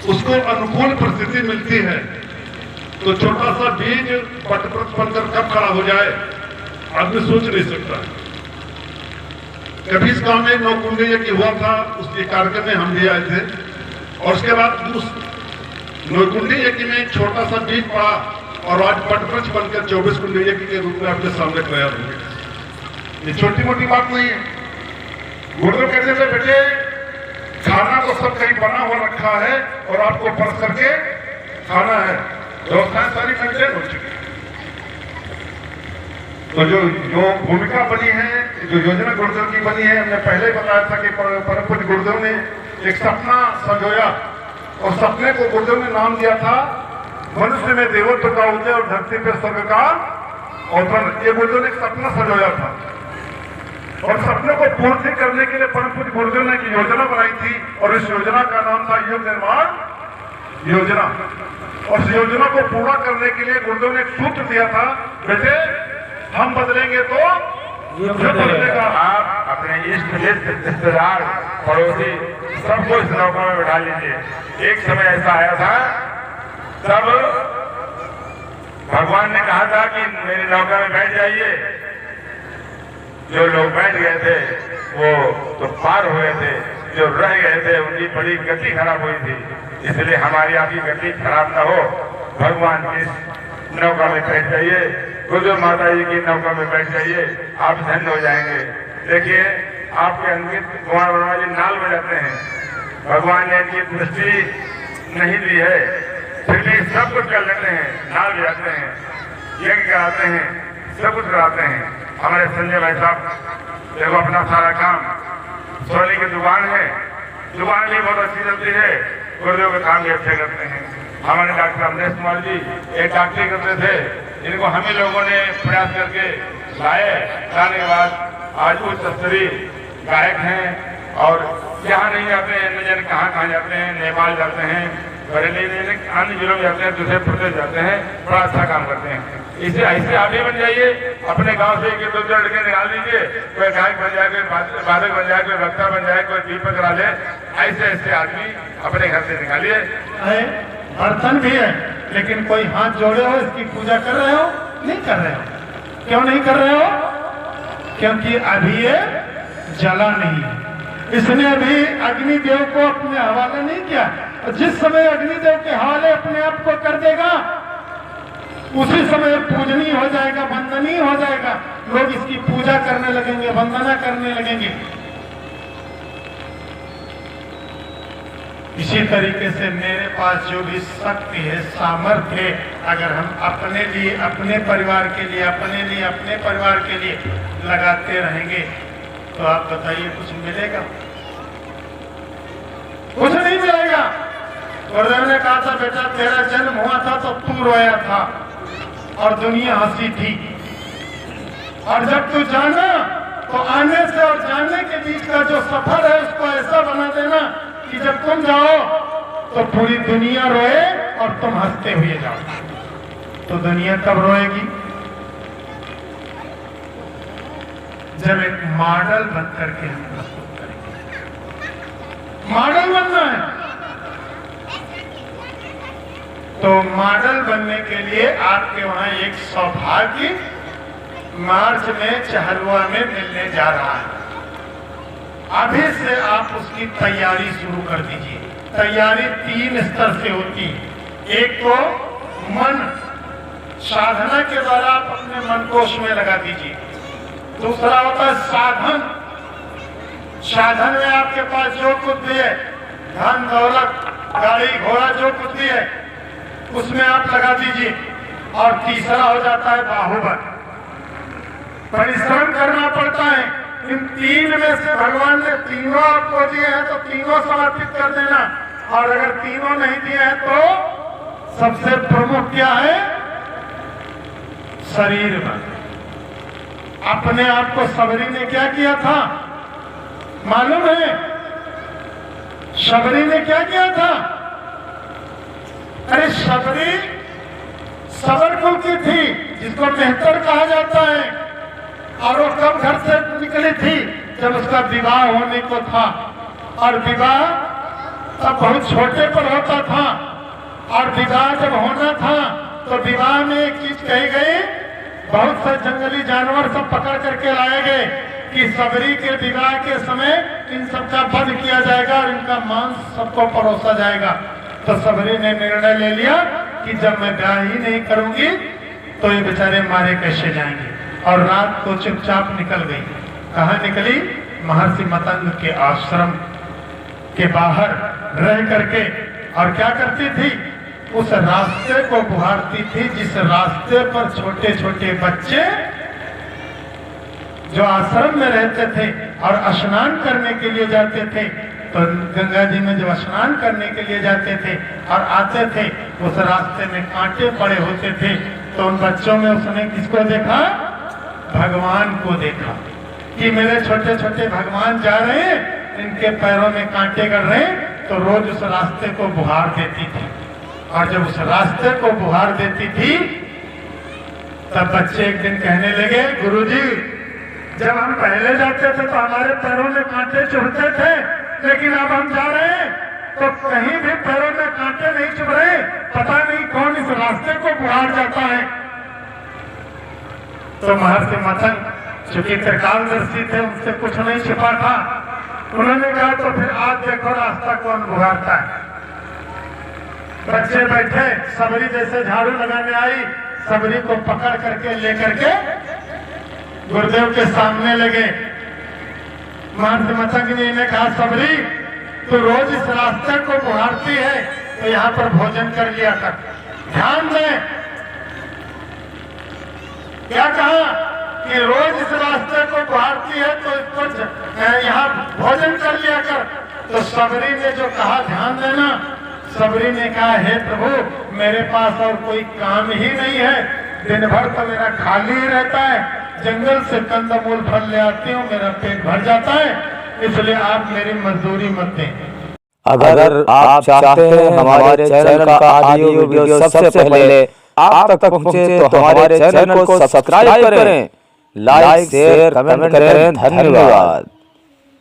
उसको अनुकूल परिस्थिति मिलती है तो छोटा सा बीज पटप्रत बनकर कब खड़ा हो जाए आदमी सोच नहीं सकता। कभी इस गांव में नौकुंडी यज्ञ हुआ था, उसके कार्यक्रम में हम भी आए थे और उसके बाद उस नौकुंडी यज्ञ में एक छोटा सा बीज पड़ा और आज पटप्रच बनकर 24 कुंडी यज्ञ के रूप में आपके सामने तैयार हो गया। ये छोटी मोटी बात नहीं है। गुरुदेव कहते थे बेटे खाना तो सब कहीं बना हुआ रखा है और आपको परख करके खाना है, व्यवस्थाएं सारी मेंटेन हो चुकी है। तो जो भूमिका बनी है, जो योजना गुरुदेव की बनी है, हमने पहले बताया था कि परम पूज्य गुरुदेव ने एक सपना संजोया और सपने को गुरुदेव ने नाम दिया था मनुष्य में देवत्व का उदय और धरती पर स्वर्ग का अवतरण। ये गुरुदेव ने एक सपना संजोया था और सपने को पूर्ण करने के लिए परम पूज्य गुरुदेव ने एक योजना बनाई थी और इस योजना का नाम था युग निर्माण योजना। और इस योजना को पूरा करने के लिए गुरुदेव ने एक सूत्र दिया था, बेटे हम बदलेंगे तो युग बदलेगा। आप अपने इष्ट मित्र रिश्तेदार पड़ोसी सबको इस नौका में बैठा लीजिए। एक समय ऐसा आया था तब भगवान ने कहा था कि मेरी नौका में बैठ जाइए। जो लोग बैठ गए थे वो तो पार हो गए थे, जो रह गए थे उनकी बड़ी गति खराब हुई थी। इसलिए हमारी आपकी गति खराब ना हो, भगवान की नौका में बैठ जाइए, गुरुदेव माता जी की नौका में बैठ जाइए, आप धन्य हो जाएंगे। देखिए आपके अंकित कुमार वर्मा जी नाल बजाते हैं, भगवान ने इनकी दृष्टि नहीं दी है फिर भी सब कुछ कर लेते हैं, नाल बजाते हैं, यज्ञ कराते हैं, सब कुछ कराते हैं। हमारे संजय भाई साहब देखो अपना सारा काम, सोने की दुकान है, दुकान भी बहुत अच्छी चलती है, गुरुदेव के काम भी अच्छे करते हैं। हमारे डॉक्टर अमरेश कुमार जी एक डॉक्टरी करते थे, इनको हम ही लोगों ने प्रयास करके लाने के बाद आज उच्च स्तरीय गायक हैं और यहाँ नहीं जाते हैं, न जाने कहाँ जाते हैं, नेपाल जाते हैं, बरेली में अन्य जिलों में जाते हैं, दूसरे प्रदेश जाते हैं, बड़ा अच्छा काम करते हैं। इसे ऐसे आप भी बन जाइए, अपने गांव से एक दो लड़के निकाल दीजिए, कोई गायक बन जाए, कोई वादक बन जाए, कोई वक्ता बन जाए, कोई दीपक करा ले, ऐसे ऐसे आदमी अपने घर से निकालिए। बर्तन भी है लेकिन कोई हाथ जोड़े हो, इसकी पूजा कर रहे हो? नहीं कर रहे हो। क्यों नहीं कर रहे हो? क्योंकि अभी ये जला नहीं है, इसने अभी अग्निदेव को अपने हवाले नहीं किया। जिस समय अग्निदेव के हवाले अपने आप को कर देगा उसी समय पूजनीय हो जाएगा, वंदनीय हो जाएगा, लोग इसकी पूजा करने लगेंगे, वंदना करने लगेंगे। इसी तरीके से मेरे पास जो भी शक्ति है, सामर्थ्य है, अगर हम अपने लिए, अपने परिवार के लिए, अपने परिवार के लिए लगाते रहेंगे तो आप बताइए कुछ मिलेगा? कुछ नहीं मिलेगा। गुरुदेव ने कहा था बेटा तेरा जन्म हुआ था तो तू रोया था और दुनिया हंसी थी, और जब तू जाना तो आने से और जाने के बीच का जो सफर है उसको ऐसा बना देना कि जब तुम जाओ तो पूरी दुनिया रोए और तुम हंसते हुए जाओ। तो दुनिया कब रोएगी? जब एक मॉडल बन करके हम प्रस्तुत करेंगे। मॉडल बनना है तो मॉडल बनने के लिए आपके वहां एक सौभाग्य मार्च में चहलुआ में मिलने जा रहा है। अभी से आप उसकी तैयारी शुरू कर दीजिए। तैयारी 3 स्तर से होती है। एक तो मन, साधना के द्वारा आप अपने मन को उसमें लगा दीजिए। दूसरा होता है साधन। साधन में आपके पास जो कुछ भी है, धन दौलत गाड़ी घोड़ा जो कुछ भी है, उसमें आप लगा दीजिए। और तीसरा हो जाता है बाहुबल। परिश्रम करना पड़ता है। इन 3 में से भगवान ने तीनों आपको दिए हैं तो तीनों समर्पित कर देना, और अगर तीनों नहीं दिए हैं तो सबसे प्रमुख क्या है? शरीर में। अपने आप को सबरी ने क्या किया था मालूम है? शबरी ने क्या किया था? अरे शबरी सबर कुल की थी, जिसको मेहतर कहा जाता है, और वो कब घर से निकली थी? जब उसका विवाह होने को था। और विवाह तब बहुत छोटे पर होता था, और विवाह जब होना था तो विवाह में एक चीज कही गई, बहुत से जंगली जानवर सब पकड़ करके लाए गए कि सबरी के विवाह के समय इन सबका वध किया जाएगा और इनका मांस सबको परोसा जाएगा। तो सबरी ने निर्णय ले लिया कि जब मैं ब्याह ही नहीं करूंगी तो ये बेचारे मारे कैसे जाएंगे, और रात को चुपचाप निकल गई। कहाँ निकली? महर्षि मतंग के आश्रम के बाहर रह करके। और क्या करती थी? उस रास्ते को बुहारती थी जिस रास्ते पर छोटे छोटे बच्चे जो आश्रम में रहते थे और स्नान करने के लिए जाते थे, तो गंगा जी में जब स्नान करने के लिए जाते थे और आते थे, उस रास्ते में कांटे पड़े होते थे, तो उन बच्चों में उसने किसको देखा? भगवान को देखा कि मेरे छोटे छोटे भगवान जा रहे हैं, इनके पैरों में कांटे गड़ रहे हैं। तो रोज उस रास्ते को बुहार देती थी, और जब उस रास्ते को बुहार देती थी तब बच्चे एक दिन कहने लगे, गुरुजी जब हम पहले जाते थे तो हमारे पैरों में कांटे चुभते थे, लेकिन अब हम जा रहे हैं तो कहीं भी पैरों में कांटे नहीं चुभ रहे, पता नहीं कौन इस रास्ते को बुहार जाता है। तो महर्षि मतंग चूंकि त्रिकालदर्शी थे, उनसे कुछ नहीं छिपा था, उन्होंने कहा तो फिर आज देखो रास्ता कौन बुहारता है। बच्चे बैठे, सबरी जैसे झाड़ू लगाने आई, सबरी को पकड़ करके लेकर के गुरुदेव के सामने लगे। महर्षि मतंग ने इन्हें कहा, सबरी तू रोज इस रास्ते को बुहारती है तो यहाँ पर भोजन कर लिया कर, ध्यान दे। क्या कहा कि रोज इस रास्ते को बुहारती है तो इसको यहाँ भोजन कर लिया कर। तो सबरी ने जो कहा ध्यान देना, सबरी ने कहा, हे प्रभु मेरे पास और कोई काम ही नहीं है, दिन भर तो मेरा खाली ही रहता है, जंगल से कंदमूल फल ले आती हूँ, मेरा पेट भर जाता है, इसलिए आप मेरी मजदूरी मत दें। अगर आप चाहते हैं हमारे चैनल का ऑडियो वीडियो सबसे पहले आप तक पहुंचे तो हमारे चैनल को सब्सक्राइब करें, लाइक शेयर कमेंट करें। धन्यवाद।